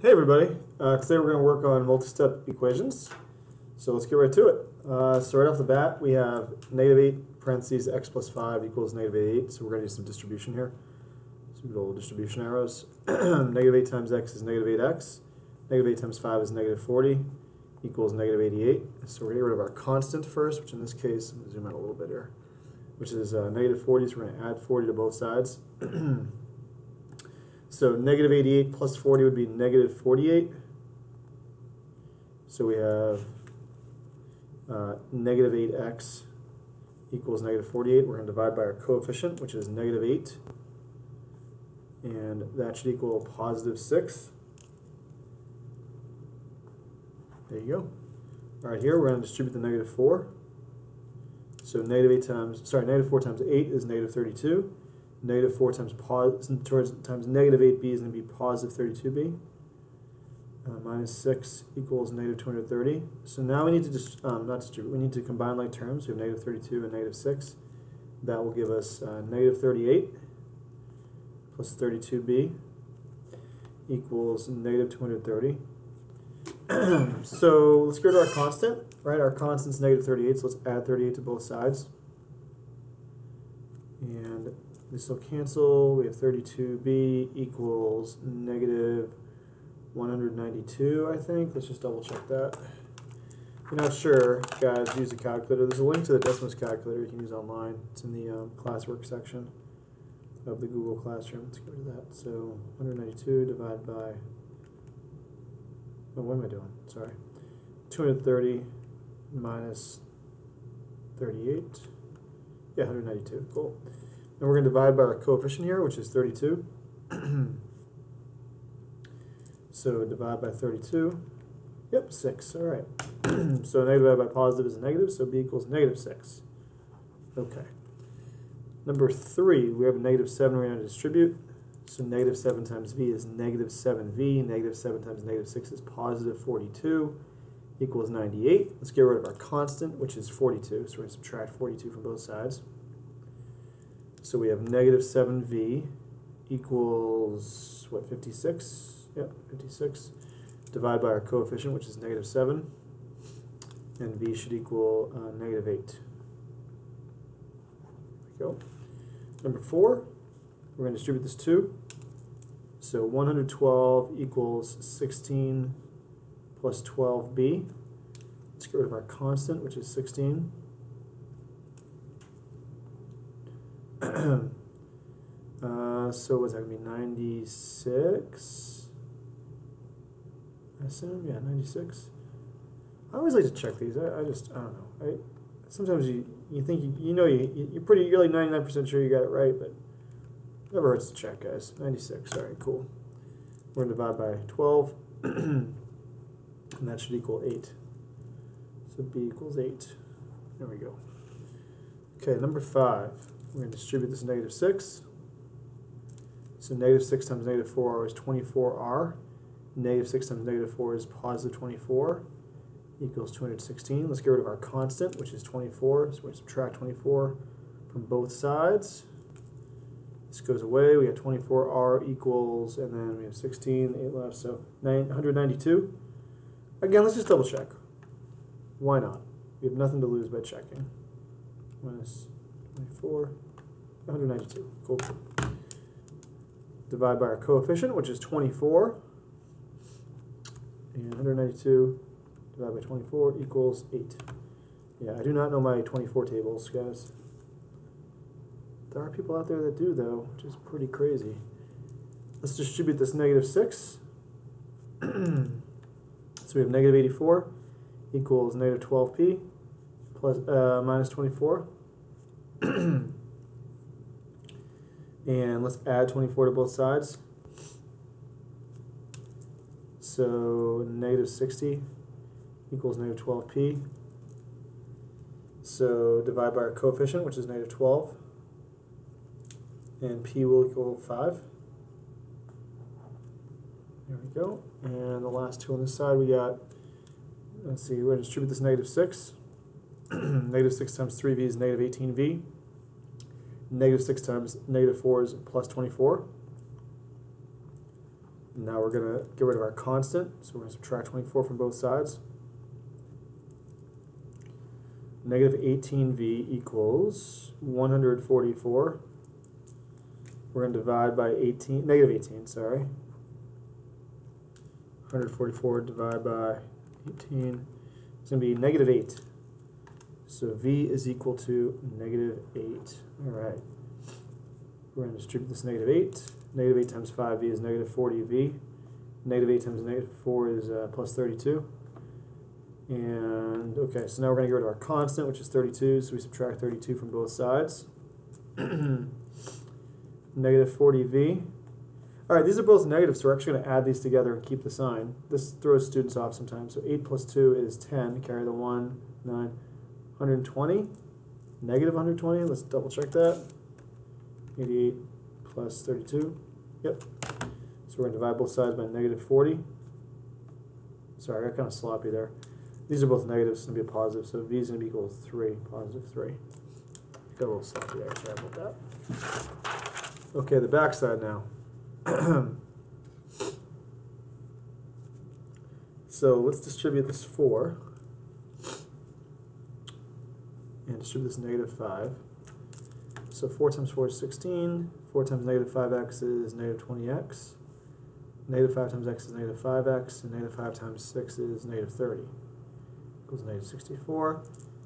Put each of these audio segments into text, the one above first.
Hey everybody, today we're going to work on multi-step equations, so let's get right to it. So right off the bat we have -8 parentheses x plus 5 equals -8, so we're going to do some distribution here. Some good old distribution arrows. -8 times x is -8x, -8 times 5 is -40, equals -88. So we're going to get rid of our constant first, which in this case, I'm going to zoom out a little bit here, which is -40, so we're going to add 40 to both sides. So -88 plus 40 would be -48. So we have -8x equals -48. We're going to divide by our coefficient, which is -8. And that should equal +6. There you go. All right, here we're going to distribute the -4. So -4 times 8 is -32. -4 times -8b is going to be +32b. Minus 6 equals -230. So now we need to just not distribute. We need to combine like terms. We have -32 and -6. That will give us -38 plus 32b equals -230. So let's go to our constant. Right, our constant's -38. So let's add 38 to both sides. And this will cancel. We have 32b equals -192, I think. Let's just double check that. If you're not sure, guys, use a calculator. There's a link to the Decimus calculator you can use online. It's in the classwork section of the Google Classroom. Let's get rid of that. So 192 divided by, oh, what am I doing? Sorry. 230 minus 38. Yeah, 192. Cool. And we're going to divide by our coefficient here, which is 32. So divide by 32. Yep, 6. All right. So negative divided by positive is a negative, so b equals -6. Okay. Number 3, we have a -7 we're going to distribute. So -7 times v is -7v. -7 times -6 is +42, equals 98. Let's get rid of our constant, which is 42. So we're going to subtract 42 from both sides. So we have -7v equals, what, 56? Yep, 56. Divide by our coefficient, which is -7. And v should equal -8. There we go. Number 4, we're going to distribute this 2. So 112 equals 16 plus 12b. Let's get rid of our constant, which is 16. So what's that going to be, 96? I assume, yeah, 96. I always like to check these. I don't know. Sometimes you think you're like 99% sure you got it right, but it never hurts to check, guys. 96. All right, cool. We're going to divide by 12, and that should equal 8. So b equals 8. There we go. Okay, number 5. We're going to distribute this -6. So -6 times -4r is 24r. -6 times -4 is +24, equals 216. Let's get rid of our constant, which is 24. So we subtract 24 from both sides. This goes away. We have 24r equals, and then we have 16, 8 left, so 192. Again, let's just double check. Why not? We have nothing to lose by checking. Minus 24, 192. Cool. Divide by our coefficient, which is 24. And 192 divided by 24 equals 8. Yeah, I do not know my 24 tables, guys. There are people out there that do, though, which is pretty crazy. Let's distribute this -6. So we have -84 equals -12p plus minus 24. And let's add 24 to both sides. So -60 equals -12p. So divide by our coefficient, which is -12. And p will equal 5. There we go. And the last two on this side we got, let's see, we're going to distribute this -6. -6 times 3v is -18v. -6 times -4 is +24. Now we're going to get rid of our constant, so we're going to subtract 24 from both sides. Negative 18v equals 144. We're going to divide by 18, negative 18, sorry. 144 divided by 18 is going to be negative 8. So v is equal to negative 8. All right. We're going to distribute this negative 8. Negative 8 times 5v is negative 40v. Negative 8 times negative 4 is plus 32. And, okay, so now we're going to get rid of our constant, which is 32, so we subtract 32 from both sides. Negative 40v. All right, these are both negative, so we're actually going to add these together and keep the sign. This throws students off sometimes. So 8 plus 2 is 10. Carry the 1, 9, 120. Negative 120. Let's double check that. 88 plus 32. Yep. So we're going to divide both sides by negative 40. Sorry, I got kind of sloppy there. These are both negatives, so it's going to be a positive. So v is going to be equal to 3, positive 3. Got a little sloppy there. Sorry about that. Okay, the back side now. So let's distribute this 4 and distribute this negative 5. So 4 times 4 is 16. 4 times negative 5x is negative 20x. Negative 5 times x is negative 5x. And negative 5 times 6 is negative 30. Equals negative 64.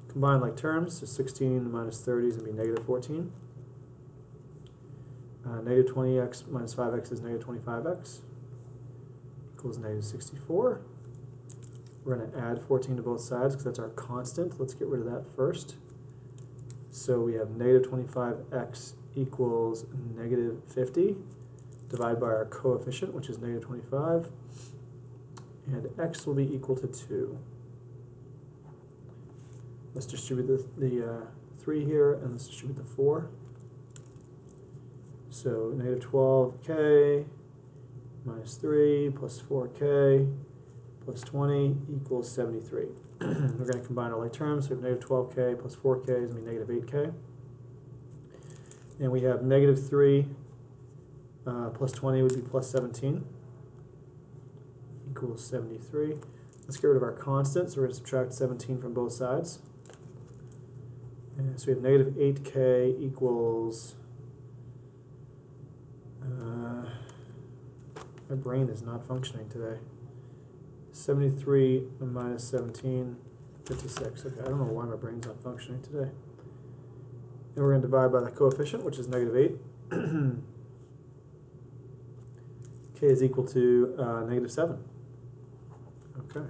Combine like terms, so 16 minus 30 is going to be negative 14. Negative 20x minus 5x is negative 25x. Equals negative 64. We're going to add 14 to both sides because that's our constant. Let's get rid of that first. So we have negative 25x equals negative 50. Divide by our coefficient, which is negative 25. And x will be equal to 2. Let's distribute the 3 here, and let's distribute the 4. So negative 12k minus 3 plus 4k plus 20 equals 73. We're going to combine our like terms. So we have negative 12k plus 4k is going to be negative 8k. And we have negative 3 plus 20 would be plus 17 equals 73. Let's get rid of our constant. So we're going to subtract 17 from both sides. And so we have negative 8k equals... my brain is not functioning today. 73 minus 17, 56. Okay, I don't know why my brain's not functioning today. And we're going to divide by the coefficient, which is negative 8. K is equal to negative 7. Okay.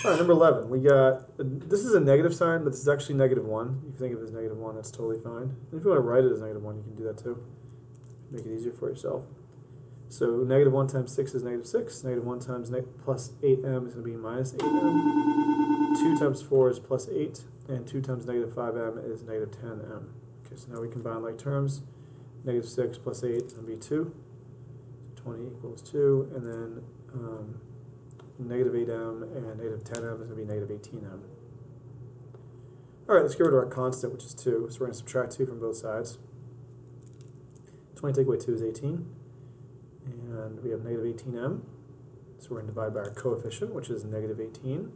All right, number 11. We got, this is a negative sign, but this is actually negative 1. You can think of it as negative 1, that's totally fine. And if you want to write it as negative 1, you can do that too. Make it easier for yourself. So negative 1 times 6 is negative 6. Negative 1 times plus 8m is going to be minus 8m. 2 times 4 is plus 8. And 2 times negative 5m is negative 10m. Okay, so now we combine like terms. Negative 6 plus 8 is going to be 2. 20 equals 2. And then negative 8m and negative 10m is going to be negative 18m. All right, let's get rid of our constant, which is 2. So we're going to subtract 2 from both sides. 20 take away 2 is 18. And we have negative 18m. So we're going to divide by our coefficient, which is negative 18.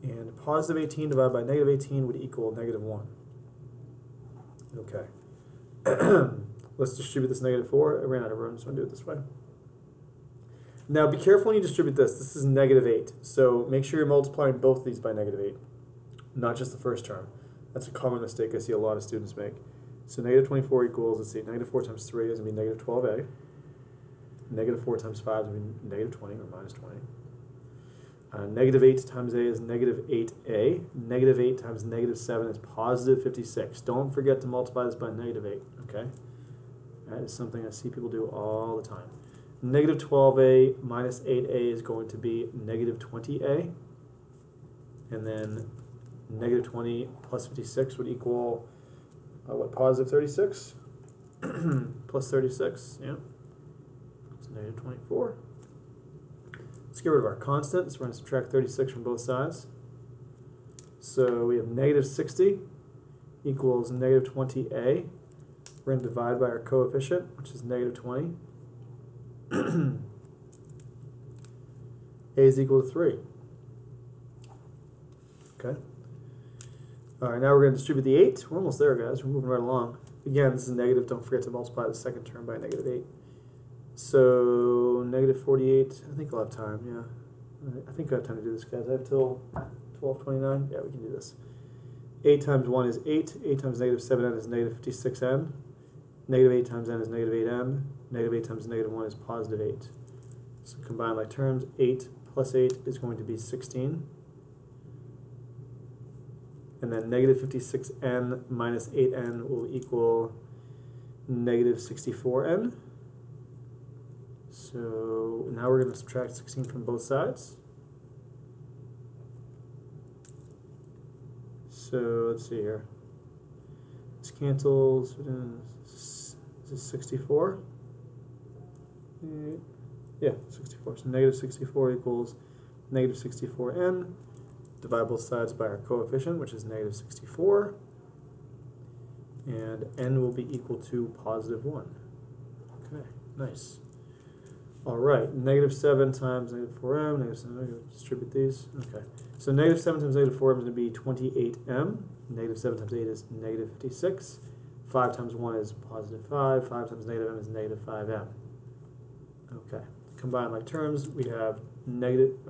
And positive 18 divided by negative 18 would equal negative 1. Okay. Let's distribute this negative 4. I ran out of room, so I'm going to do it this way. Now be careful when you distribute this. This is negative 8. So make sure you're multiplying both of these by negative 8, not just the first term. That's a common mistake I see a lot of students make. So negative 24 equals, let's see, negative 4 times 3 is going to be negative 12a. Negative 4 times 5 is going to be negative 20, or minus 20. Negative 8 times a is negative 8a. Negative 8 times negative 7 is positive 56. Don't forget to multiply this by negative 8, okay? That is something I see people do all the time. Negative 12a minus 8a is going to be negative 20a. And then negative 20 plus 56 would equal... what, positive 36? Plus 36, yeah. It's negative 24. Let's get rid of our constant. So we're going to subtract 36 from both sides. So we have negative 60 equals negative 20a. We're going to divide by our coefficient, which is negative 20. A is equal to 3. Okay. All right, now we're going to distribute the 8. We're almost there, guys. We're moving right along. Again, this is negative. Don't forget to multiply the second term by negative 8. So negative 48. I think I'll have time, yeah. I think I have time to do this, guys. I have till 12:29. Yeah, we can do this. 8 times 1 is 8. 8 times negative 7n is negative 56n. Negative 8 times n is negative 8n. Negative 8 times negative 1 is positive 8. So combined like terms, 8 plus 8 is going to be 16. And then negative 56n minus 8n will equal negative 64n. So now we're going to subtract 16 from both sides. So let's see here. This cancels. Is this 64? Yeah, 64. So negative 64 equals negative 64n. Divide both sides by our coefficient, which is negative 64. And n will be equal to positive 1. Okay, nice. All right, negative 7 times negative 4m, negative 7, I'm going to distribute these. Okay, so negative 7 times negative 4m is going to be 28m. Negative 7 times 8 is negative 56. 5 times 1 is positive 5. 5 times negative m is negative 5m. Okay, combined like terms, we have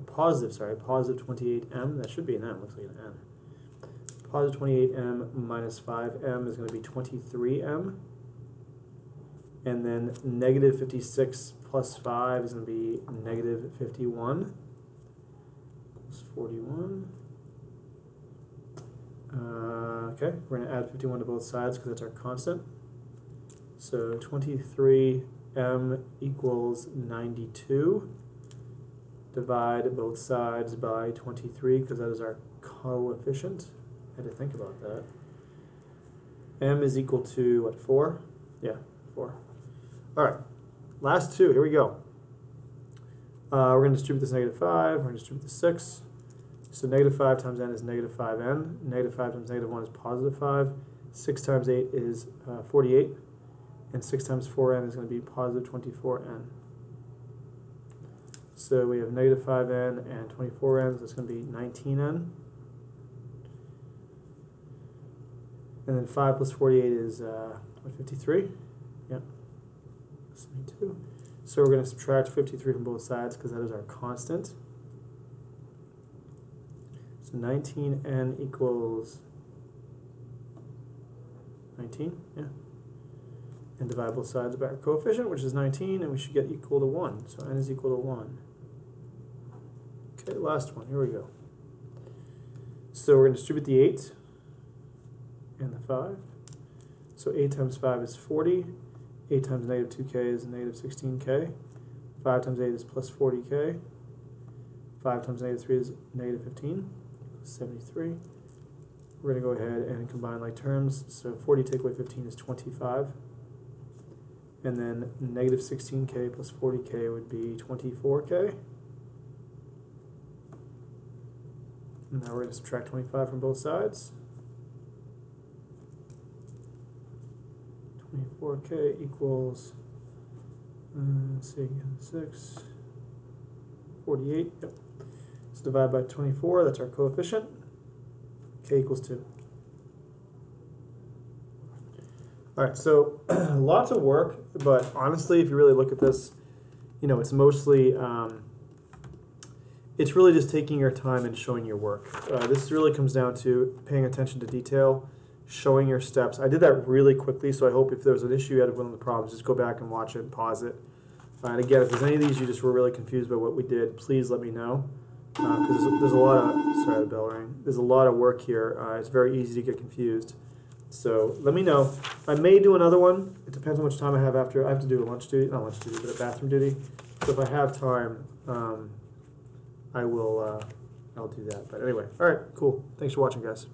positive 28m. That should be an m, looks like an n. Positive 28m minus 5m is going to be 23m. And then negative 56 plus 5 is going to be negative 51. Equals 41. Okay, we're going to add 51 to both sides because that's our constant. So 23m equals 92. Divide both sides by 23 because that is our coefficient. I had to think about that. M is equal to, what, 4? Yeah, 4. All right, last two, here we go. We're going to distribute this negative 5, we're going to distribute the 6. So negative 5 times n is negative 5n. Negative 5 times negative 1 is positive 5. 6 times 8 is 48. And 6 times 4n is going to be positive 24n. So we have negative 5n and 24n, so it's going to be 19n. And then 5 plus 48 is 53. Yep. 72. So we're going to subtract 53 from both sides because that is our constant. So 19n equals 19, yeah. And divide both sides by our coefficient, which is 19, and we should get equal to 1. So n is equal to 1. Okay, last one, here we go. So we're going to distribute the 8 and the 5. So 8 times 5 is 40. 8 times negative 2k is negative 16k. 5 times 8 is plus 40k. 5 times negative 3 is negative 15. 73. We're going to go ahead and combine like terms. So 40 take away 15 is 25. And then negative 16k plus 40k would be 24k. And now we're going to subtract 25 from both sides. 24k equals, let's see again, 6, 48, yep. Let's divide by 24, that's our coefficient. K equals 2. All right, so lots of work, but honestly, if you really look at this, you know, it's mostly, it's really just taking your time and showing your work. This really comes down to paying attention to detail, showing your steps. I did that really quickly, so I hope if there was an issue you had with one of the problems, just go back and watch it and pause it. And again, if there's any of these you just were really confused by what we did, please let me know. Because there's a lot of, sorry, the bell rang. There's a lot of work here. It's very easy to get confused. So let me know. I may do another one. It depends on how much time I have after. I have to do a lunch duty, not lunch duty, but a bathroom duty. So if I have time, I will. I'll do that. But anyway, all right, cool. Thanks for watching, guys.